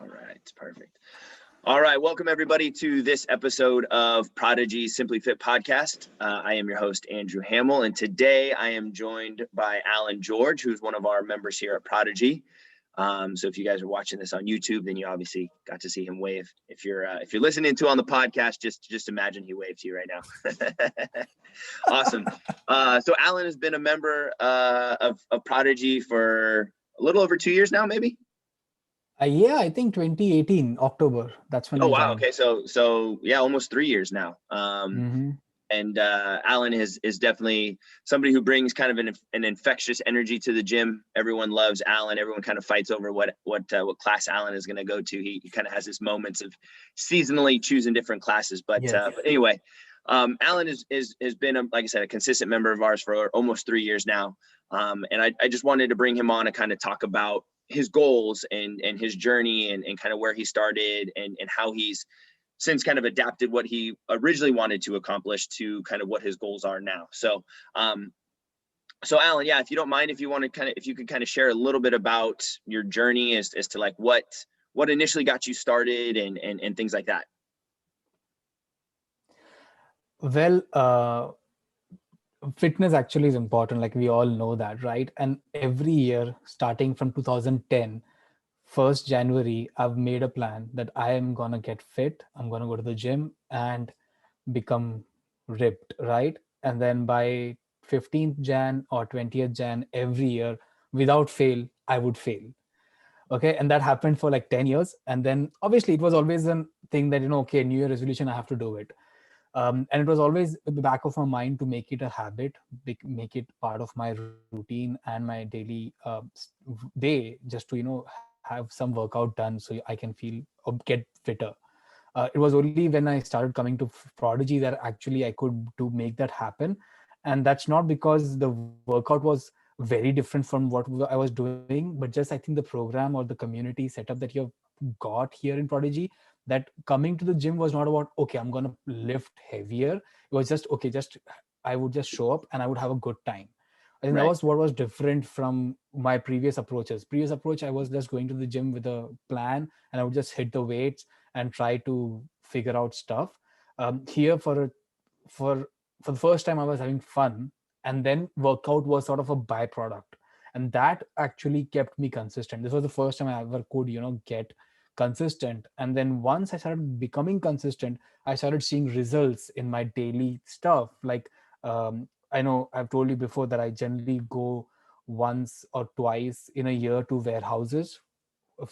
All right, perfect. All right, welcome everybody to this episode of Prodigy Simply Fit podcast. I am your host, Andrew Hamill, and today I am joined by Alan George, who's one of our members here at Prodigy. So if you guys are watching this on YouTube, then you obviously got to see him wave. If you're listening to on the podcast, just imagine he waved to you right now. Awesome. So Alan has been a member of Prodigy for a little over 2 years now, maybe. Yeah, I think 2018 October. That's when Oh I wow. joined. Okay, so yeah, almost 3 years now. Mm-hmm. And Alan is definitely somebody who brings kind of an infectious energy to the gym. Everyone loves Alan. Everyone kind of fights over what class Alan is going to go to. He kind of has his moments of seasonally choosing different classes. But Yes. but anyway, Alan has been like I said, a consistent member of ours for almost 3 years now. And I just wanted to bring him on and kind of talk about his goals and his journey and kind of where he started and how he's since kind of adapted what he originally wanted to accomplish to kind of what his goals are now. So, so Alan, yeah, if you don't mind, if you could kind of share a little bit about your journey as to like what initially got you started and things like that. Well, fitness actually is important. Like we all know that, right? And every year, starting from 2010, 1st January, I've made a plan that I am gonna get fit. I'm gonna go to the gym and become ripped, right? And then by 15th Jan or 20th Jan every year, without fail, I would fail. Okay, and that happened for like 10 years. And then obviously it was always a thing that, okay, New Year resolution, I have to do it. And it was always at the back of my mind to make it a habit, make it part of my routine and my daily day, just to have some workout done so I can feel or get fitter. It was only when I started coming to Prodigy that actually I could make that happen. And that's not because the workout was very different from what I was doing, but just I think the program or the community setup that you've got here in Prodigy, that coming to the gym was not about, okay, I'm going to lift heavier. It was just, okay, just I would just show up and I would have a good time. I think that Right. was what was different from my previous approaches. Previous approach, I was just going to the gym with a plan and I would just hit the weights and try to figure out stuff. Here for the first time I was having fun, and then workout was sort of a byproduct, and that actually kept me consistent. This was the first time I ever could get consistent. And then once I started becoming consistent, I started seeing results in my daily stuff. Like I know I've told you before that I generally go once or twice in a year to warehouses.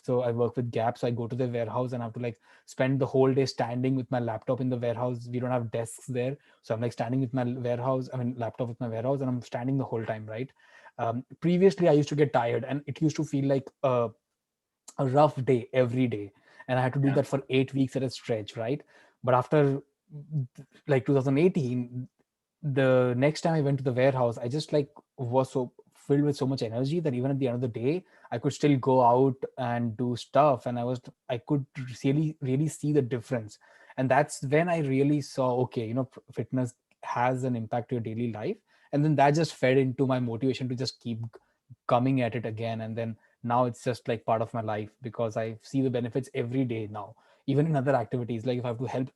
So I work with Gap, so I go to the warehouse and I have to like spend the whole day standing with my laptop in the warehouse. We don't have desks there, so I'm like standing with my laptop with my warehouse, and I'm standing the whole time, right? Previously I used to get tired and it used to feel like a rough day every day, and I had to do Yeah. that for 8 weeks at a stretch, right? But after like 2018, the next time I went to the warehouse, I just like was so filled with so much energy that even at the end of the day, I could still go out and do stuff, and I could really see the difference. And that's when I really saw, okay, fitness has an impact to your daily life. And then that just fed into my motivation to just keep coming at it again. And then now it's just like part of my life because I see the benefits every day now, even in other activities. Like if I have to help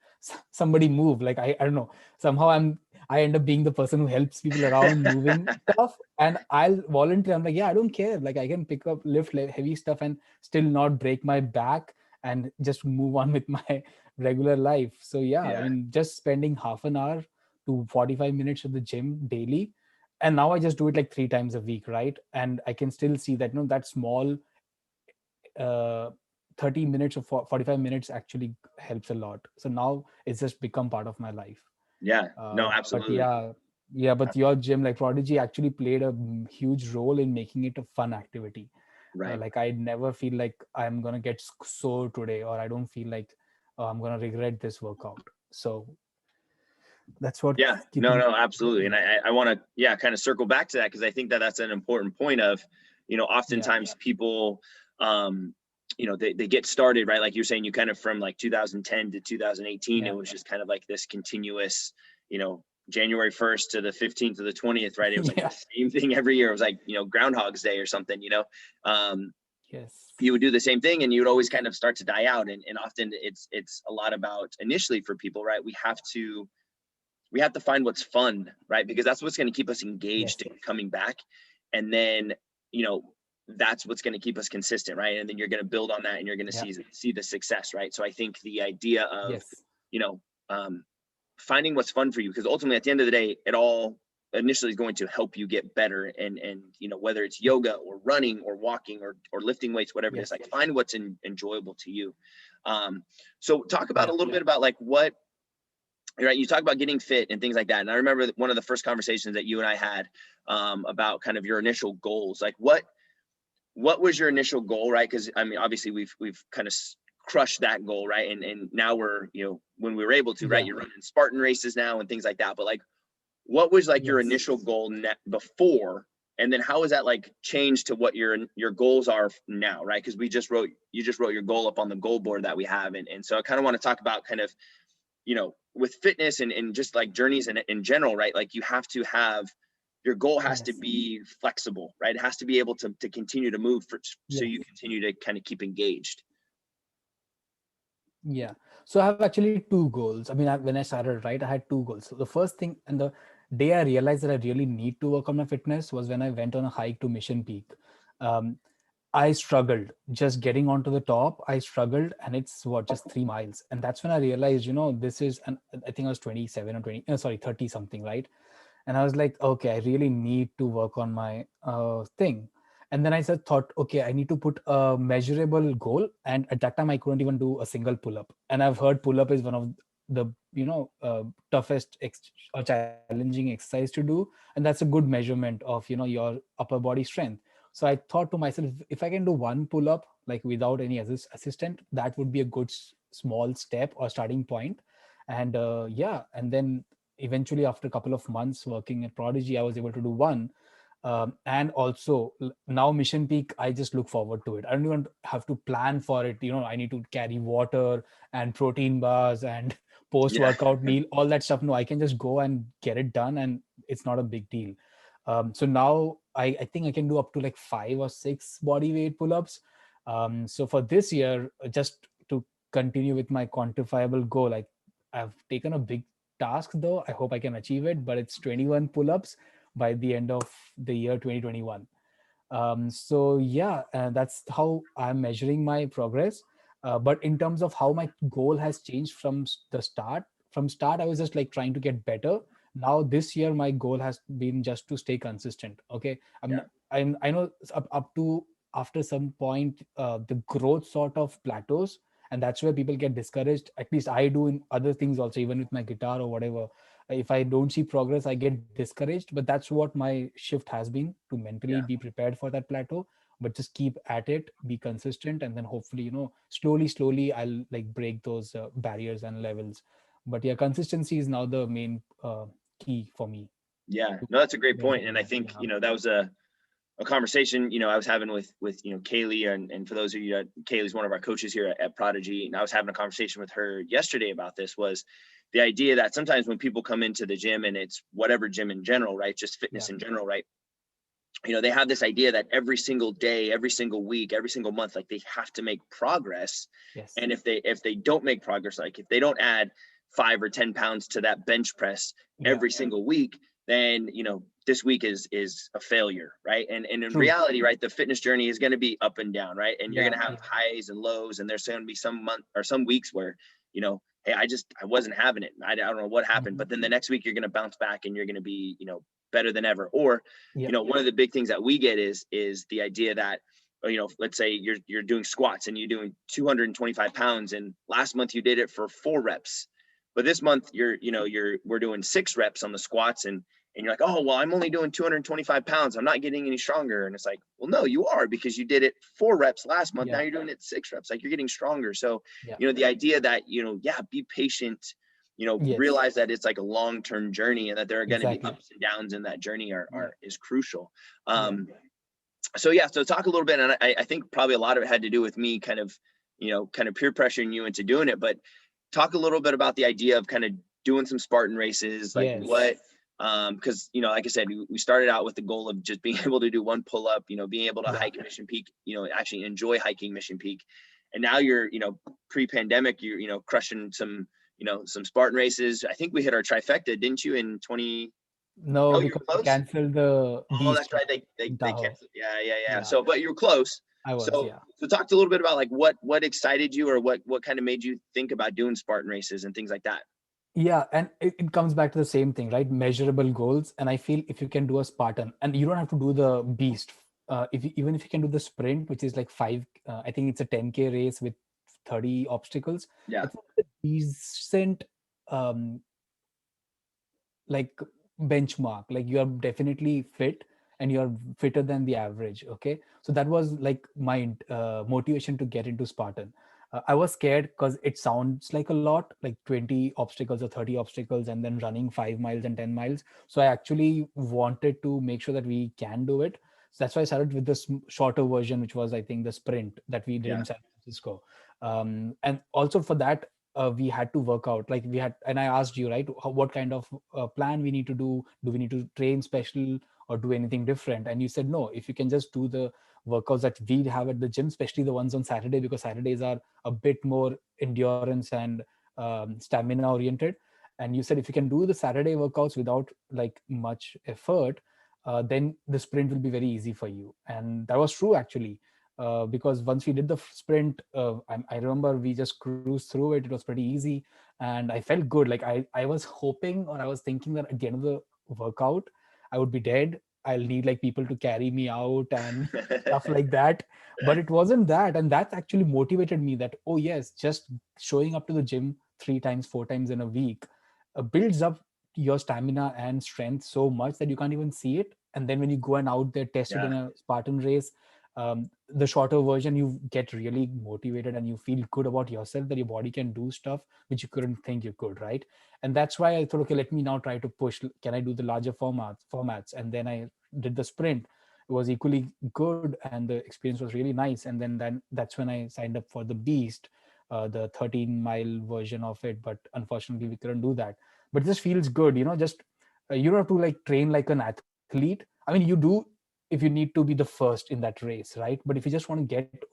somebody move, like I don't know, somehow I end up being the person who helps people around moving stuff, and I'll volunteer. I'm like, yeah, I don't care. Like I can pick up, lift heavy stuff and still not break my back and just move on with my regular life. So yeah, I Yeah. mean, just spending half an hour to 45 minutes at the gym daily, and now I just do it like 3 times a week, right? And I can still see that that small uh 30 minutes or 45 minutes actually helps a lot. So now it's just become part of my life. Yeah. No, But absolutely. yeah, but your gym, like Prodigy, actually played a huge role in making it a fun activity. Right. Like I never feel like I'm gonna get sore today, or I don't feel like I'm gonna regret this workout. So that's what Yeah, no, keeping it absolutely. And going. I want to, yeah, kind of circle back to that because I think that that's an important point of, Yeah, oftentimes people, they get started, right? Like you're saying, you kind of from like 2010 to 2018, it yeah, was just kind of like this continuous, January 1st to the 15th to the 20th, right? It was like yeah, the same thing every year. It was like, Groundhog's Day or something, um, Yes. you would do the same thing, and you would always kind of start to die out. And often it's a lot about, initially for people, right? We have to find what's fun, right? Because that's what's going to keep us engaged Yes. and coming back. And then, you know, that's what's going to keep us consistent, right? And then you're going to build on that, and you're going to Yeah. see the success, right? So I think the idea of, Yes. you know, finding what's fun for you, because ultimately at the end of the day, it all initially is going to help you get better. And you know, whether it's yoga or running or walking or lifting weights, whatever it is, Yes. like find what's enjoyable to you. So talk about a Yeah. little bit about like what, right, you talk about getting fit and things like that. And I remember one of the first conversations that you and I had about kind of your initial goals. Like what was your initial goal, right? Because I mean, obviously we've kind of crushed that goal, right? And now we're, you know, when we were able to, right, Yeah. you're running Spartan races now and things like that. But like, what was like your Yes. initial goal before, and then how has that like changed to what your goals are now, right? Because you just wrote your goal up on the goal board that we have. And so I kind of want to talk about kind of, you know, with fitness and just like journeys in general, right? Like you have to have, your goal has to Yes. be flexible, right? It has to be able to continue to move so Yes. you continue to kind of keep engaged. Yeah. So I have actually two goals. I mean, when I started, right, I had two goals. So the first thing, and the day I realized that I really need to work on my fitness was when I went on a hike to Mission Peak. Um, I struggled just getting onto the top. I struggled, and it's what, just 3 miles. And that's when I realized, this is, and I think I was 27 or 20, sorry, 30 something, right? And I was like, okay, I really need to work on my thing. And then I said, thought, okay, I need to put a measurable goal. And at that time, I couldn't even do a single pull up. And I've heard pull up is one of the toughest or challenging exercise to do, and that's a good measurement of your upper body strength. So I thought to myself, if I can do one pull up like without any assistant, that would be a good small step or starting point. And yeah, and then eventually after a couple of months working at Prodigy, I was able to do one. And also now Mission Peak, I just look forward to it. I don't even have to plan for it. I need to carry water and protein bars and post Yeah. workout meal, all that stuff. No, I can just go and get it done, and it's not a big deal. So now I think I can do up to like 5 or 6 body weight pull-ups. So for this year, just to continue with my quantifiable goal, I've taken a big task though. I hope I can achieve it, but it's 21 pull-ups by the end of the year 2021. So yeah, that's how I'm measuring my progress. But in terms of how my goal has changed the start, I was just like trying to get better. Now this year my goal has been just to stay consistent. Okay, Yeah. I know up to after some point the growth sort of plateaus, and that's where people get discouraged. At least I do in other things also, even with my guitar or whatever. If I don't see progress, I get discouraged. But that's what my shift has been, to mentally Yeah. be prepared for that plateau, but just keep at it, be consistent, and then hopefully slowly I'll like break those barriers and levels. But yeah, consistency is now the main key for me Yeah. to No, that's a great point. maintain And I that. think, Yeah. you know, that was a conversation, you know, I was having with, you know, Kaylee, and for those of you, Kaylee's one of our coaches here at Prodigy. And I was having a conversation with her yesterday about this, was the idea that sometimes when people come into the gym, and it's whatever gym in general, right? Just fitness Yeah. in general, right? You know, they have this idea that every single day, every single week, every single month, like they have to make progress. Yes. And if they don't make progress, like if they don't add 5 or 10 pounds to that bench press Yeah. every single week, then, you know, this week is a failure, right? And in True. reality, right, the fitness journey is going to be up and down, right? And you're Yeah. going to have highs and lows, and there's going to be some month or some weeks where, you know, hey, I wasn't having it. I don't know what happened, but then the next week you're going to bounce back, and you're going to be, you know, better than ever. Or, Yeah. you know, one of the big things that we get is the idea that, you know, let's say you're doing squats and you're doing 225 pounds, and last month you did it for 4 reps, but this month we're doing 6 reps on the squats, and you're like, oh, well, I'm only doing 225 pounds. I'm not getting any stronger. And it's like, well, no, you are, because you did it 4 reps last month. Yeah. Now you're doing it 6 reps. Like, you're getting stronger. So, Yeah. you know, the idea that, you know, yeah, be patient, you know, Yes. realize that it's like a long-term journey, and that there are going to be Exactly. ups and downs in that journey Yeah. is crucial. Yeah. So yeah, so talk a little bit. And I think probably a lot of it had to do with me kind of peer pressuring you into doing it, but talk a little bit about the idea of kind of doing some Spartan races. Like Yes. Because, you know, like I said, we started out with the goal of just being able to do one pull up, you know, being able to Yeah. hike Mission Peak, you know, actually enjoy hiking Mission Peak. And now you're, you know, pre-pandemic, you're, you know, crushing some, you know, some Spartan races. I think we hit our trifecta, didn't you, in 20? No, Oh, you're because they close. canceled the Oh, that's Beast right. in They Tahoe. canceled. Yeah. Yeah, So, but you're close. I was. So, Yeah. so talk a little bit about like what excited you, or what kind of made you think about doing Spartan races and things like that. Yeah, and it comes back to the same thing, right? Measurable goals. And I feel if you can do a Spartan, and you don't have to do the beast, even if you can do the sprint, which is like five, I think it's a 10K race with 30 obstacles. Yeah. I think it's a decent, um, like benchmark. Like you are definitely fit, and you are fitter than the average. Okay, so that was like my motivation to get into Spartan. I was scared because it sounds like a lot, like 20 obstacles or 30 obstacles, and then running 5 miles and 10 miles. So I actually wanted to make sure that we can do it. So that's why I started with this shorter version, which was, I think, the sprint that we did Yeah. in San Francisco. And also for that, we had to work out, like we had, and I asked you, right, what kind of plan we need to do we need to train special or do anything different? And you said no, if you can just do the workouts that we have at the gym, especially the ones on Saturday, because Saturdays are a bit more endurance and stamina oriented. And you said if you can do the Saturday workouts without like much effort, then the sprint will be very easy for you. And that was true actually. Because once we did the sprint, I remember we just cruised through it. It was pretty easy, and I felt good. Like I was hoping, or I was thinking that at the end of the workout, I would be dead. I'll need like people to carry me out and stuff like that. But it wasn't that, and that actually motivated me. That, oh yes, just showing up to the gym 3 times, 4 times in a week builds up your stamina and strength so much that you can't even see it. And then when you go and out there test it Yeah. in a Spartan race, the shorter version, you get really motivated and you feel good about yourself that your body can do stuff which you couldn't think you could, right? And that's why I thought, okay, let me now try to push, can I do the larger formats? And then I did the sprint. It was equally good and the experience was really nice. And then that's when I signed up for the Beast, the 13-mile version of it. But unfortunately we couldn't do that. But this feels good, just you don't have to like train like an athlete. I mean, you do if you need to be the first in that race, right? But if you just want to get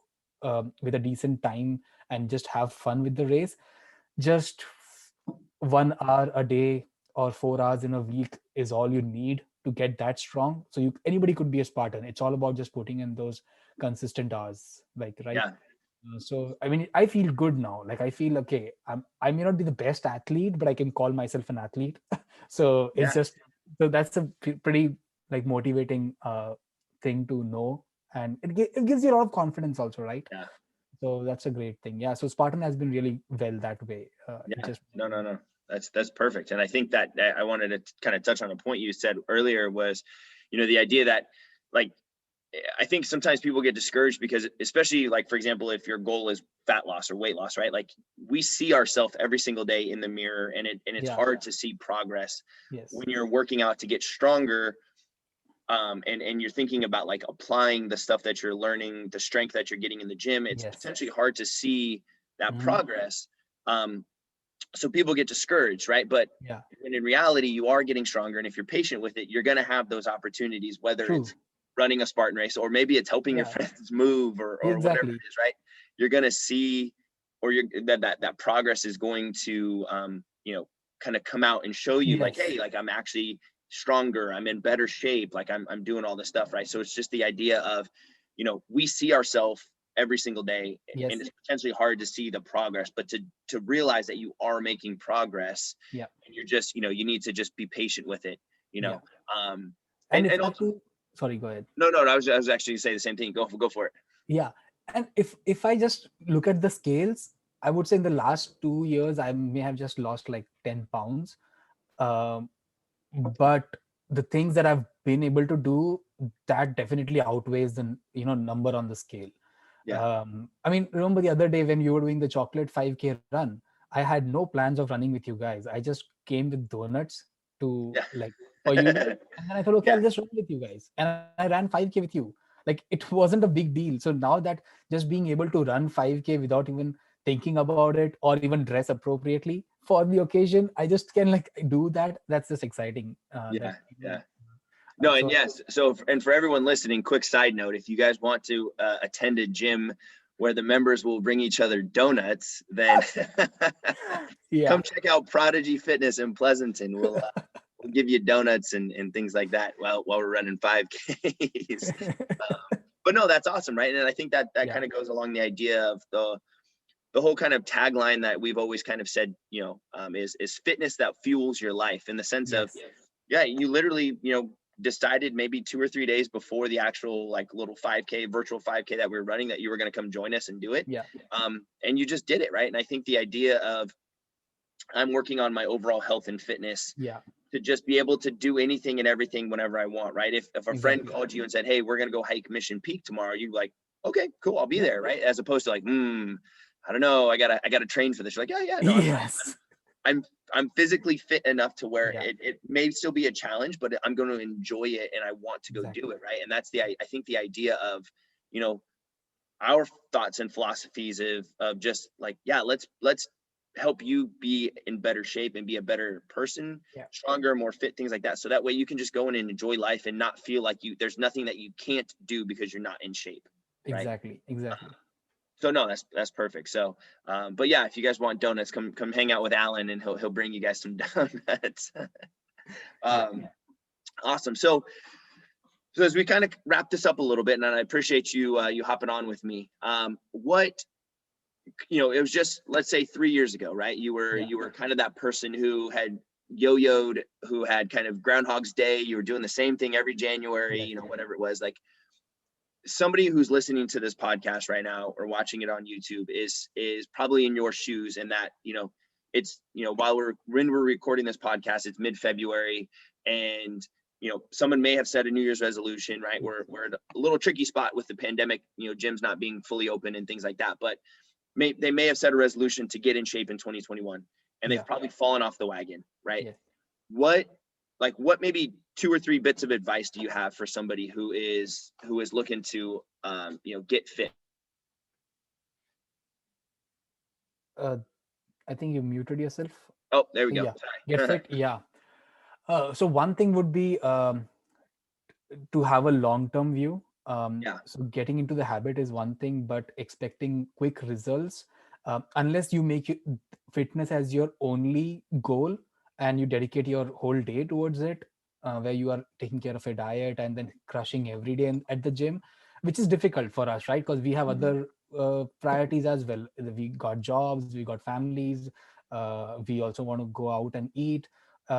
with a decent time and just have fun with the race, just 1 hour a day or 4 hours in a week is all you need to get that strong. So anybody could be a Spartan. It's all about just putting in those consistent hours, like, right? Yeah. So I mean, I feel good now. Like I feel okay. I may not be the best athlete, but I can call myself an athlete. So it's Yeah. just, so that's a pretty like motivating thing to know, and it gives you a lot of confidence also, right? Yeah. So that's a great thing. Yeah. So Spartan has been really well that way. It Yeah. just No. That's perfect. And I think that I wanted to kind of touch on a point you said earlier was, you know, the idea that, like, I think sometimes people get discouraged because, especially like, for example, if your goal is fat loss or weight loss, right? Like we see ourselves every single day in the mirror, and it's yeah. hard to see progress Yes. when you're working out to get stronger. And you're thinking about like applying the stuff that you're learning, the strength that you're getting in the gym. It's Yes. potentially hard to see that Mhm. progress. So people get discouraged, right? But Yeah. when in reality, you are getting stronger. And if you're patient with it, you're going to have those opportunities, whether True. it's running a Spartan race, or maybe it's helping your Yeah. friends move, or whatever Exactly. it is, right? You're going to see, or that progress is going to, kind of come out and show you like, Yes. hey, like I'm actually stronger. I'm in better shape. Like I'm doing all this stuff, right? So it's just the idea of, we see ourselves every single day, Yes. and it's potentially hard to see the progress, but to realize that you are making progress, Yeah. and you're just, you need to just be patient with it, Yeah. um And if and I have also, to, sorry, go ahead. no, I was actually say the same thing. Go for it. Yeah. And if I just look at the scales, I would say in the last 2 years, I may have just lost like 10 pounds. Um, but the things that I've been able to do, that definitely outweighs the number on the scale. Yeah. I mean, remember the other day when you were doing the chocolate 5K run, I had no plans of running with you guys. I just came with donuts to Yeah. like for you guys, and then I thought, okay, Yeah. I'll just run with you guys, and I ran 5K with you. Like it wasn't a big deal. So now that just being able to run 5K without even thinking about it or even dress appropriately for the occasion, I just can like do that. That's just exciting. Yeah. Yeah. Uh, No, and so yes. So, and for everyone listening, quick side note: if you guys want to attend a gym where the members will bring each other donuts, then yeah, come check out Prodigy Fitness in Pleasanton. We'll give you donuts and things like that while we're running 5Ks. But no, that's awesome, right? And I think that yeah, kind of goes along the idea of the whole kind of tagline that we've always kind of said, is fitness that fuels your life, in the sense of, yes, yeah, you literally, decided maybe 2 or 3 days before the actual like little 5K, virtual 5K that we were running, that you were going to come join us and do it. yeah, And you just did it, right? And I think the idea of, I'm working on my overall health and fitness, yeah, to just be able to do anything and everything whenever I want, right? If a friend exactly. called you and said, hey, we're going to go hike Mission Peak tomorrow, you like, okay, cool, I'll be Yeah. there, right? As opposed to like, I don't know, I gotta train for this. You're like, yeah, no, Yes. I'm physically fit enough to where Yeah, it may still be a challenge, but I'm going to enjoy it and I want to go do exactly. it, right? And that's I think the idea of, you know, our thoughts and philosophies of just like, yeah, let's help you be in better shape and be a better person, Yeah, stronger, more fit, things like that. So that way you can just go in and enjoy life and not feel like there's nothing that you can't do because you're not in shape, right? exactly, exactly. So no, that's perfect. So, but yeah, if you guys want donuts, come hang out with Alan and he'll bring you guys some donuts. Yeah. Awesome. So as we kind of wrap this up a little bit, and I appreciate you hopping on with me. What, it was just, let's say 3 years ago, right? You Yeah. were kind of that person who had yo-yoed, who had kind of Groundhog's Day. You were doing the same thing every January, Yes. whatever it was. Like, somebody who's listening to this podcast right now or watching it on YouTube is probably in your shoes, and that, it's, when we're recording this podcast, it's mid-February, and someone may have set a New Year's resolution, right? We're at a little tricky spot with the pandemic, gyms not being fully open and things like that, but they may have set a resolution to get in shape in 2021, and Yeah. they've probably fallen off the wagon, right? Yes. What what maybe 2 or 3 bits of advice do you have for somebody who is looking to get fit? Uh, I think you muted yourself. Oh, there we go. Yeah. Get Sorry. fit. Yeah. So one thing would be to have a long-term view. Yeah. So getting into the habit is one thing, but expecting quick results, unless you make fitness as your only goal and you dedicate your whole day towards it, where you are taking care of a diet and then crushing every day at the gym, which is difficult for us, right? Because we have Mhm. other priorities as well. We got jobs, we got families, we also want to go out and eat,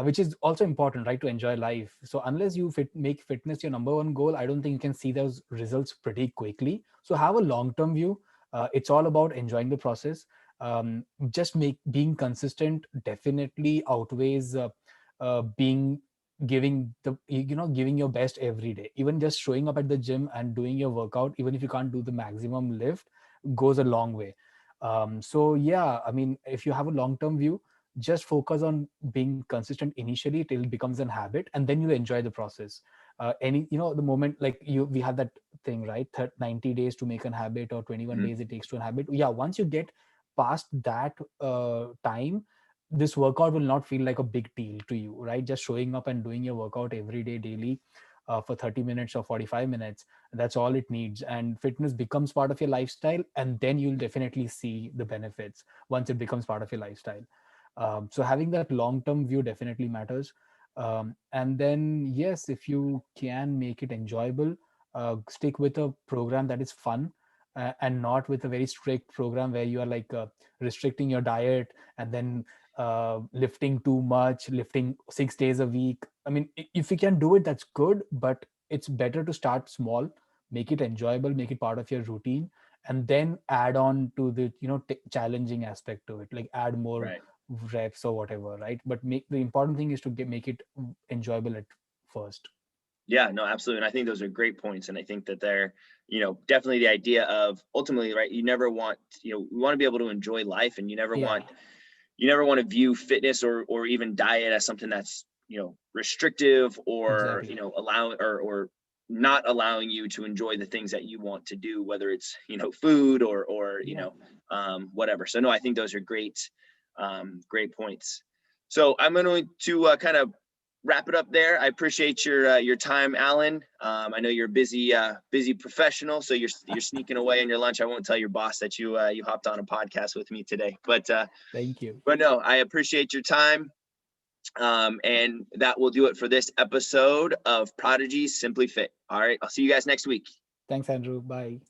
which is also important, right, to enjoy life. So unless you make fitness your number one goal, I don't think you can see those results pretty quickly. So have a long term view. It's all about enjoying the process. Just being consistent definitely outweighs being giving giving your best every day. Even just showing up at the gym and doing your workout, even if you can't do the maximum lift, goes a long way. So yeah, I mean, if you have a long term view, just focus on being consistent initially till it becomes an habit, and then you'll enjoy the process. The moment, like we have that thing, right? 90 days to make an habit, or 21 Mhm. days it takes to an habit. Yeah, once you get past that time, this workout will not feel like a big deal to you, right? Just showing up and doing your workout every day, daily, for 30 minutes or 45 minutes, that's all it needs, and fitness becomes part of your lifestyle, and then you'll definitely see the benefits once it becomes part of your lifestyle. So having that long-term view definitely matters. And then, yes, if you can make it enjoyable, stick with a program that is fun, and not with a very strict program where you are like restricting your diet and then lifting too much, lifting 6 days a week. I mean, if you can do it, that's good, but it's better to start small, make it enjoyable, make it part of your routine, and then add on to the challenging aspect to it, like add more Right. reps or whatever, right? But the important thing is to make it enjoyable at first. Yeah, no, absolutely. And I think those are great points. And I think that they're, definitely the idea of, ultimately, right, you never want, we want to be able to enjoy life, and Yeah, you never want to view fitness or even diet as something that's, restrictive, or, exactly. allow or not allowing you to enjoy the things that you want to do, whether it's, food or Yeah, whatever. So no, I think those are great, Great points. So I'm going to kind of wrap it up there. I appreciate your time, Alan. I know you're a busy professional, so you're sneaking away on your lunch. I won't tell your boss that you hopped on a podcast with me today, but Thank you. But no, I appreciate your time. And that will do it for this episode of Prodigy Simply Fit. All right, I'll see you guys next week. Thanks, Andrew. Bye.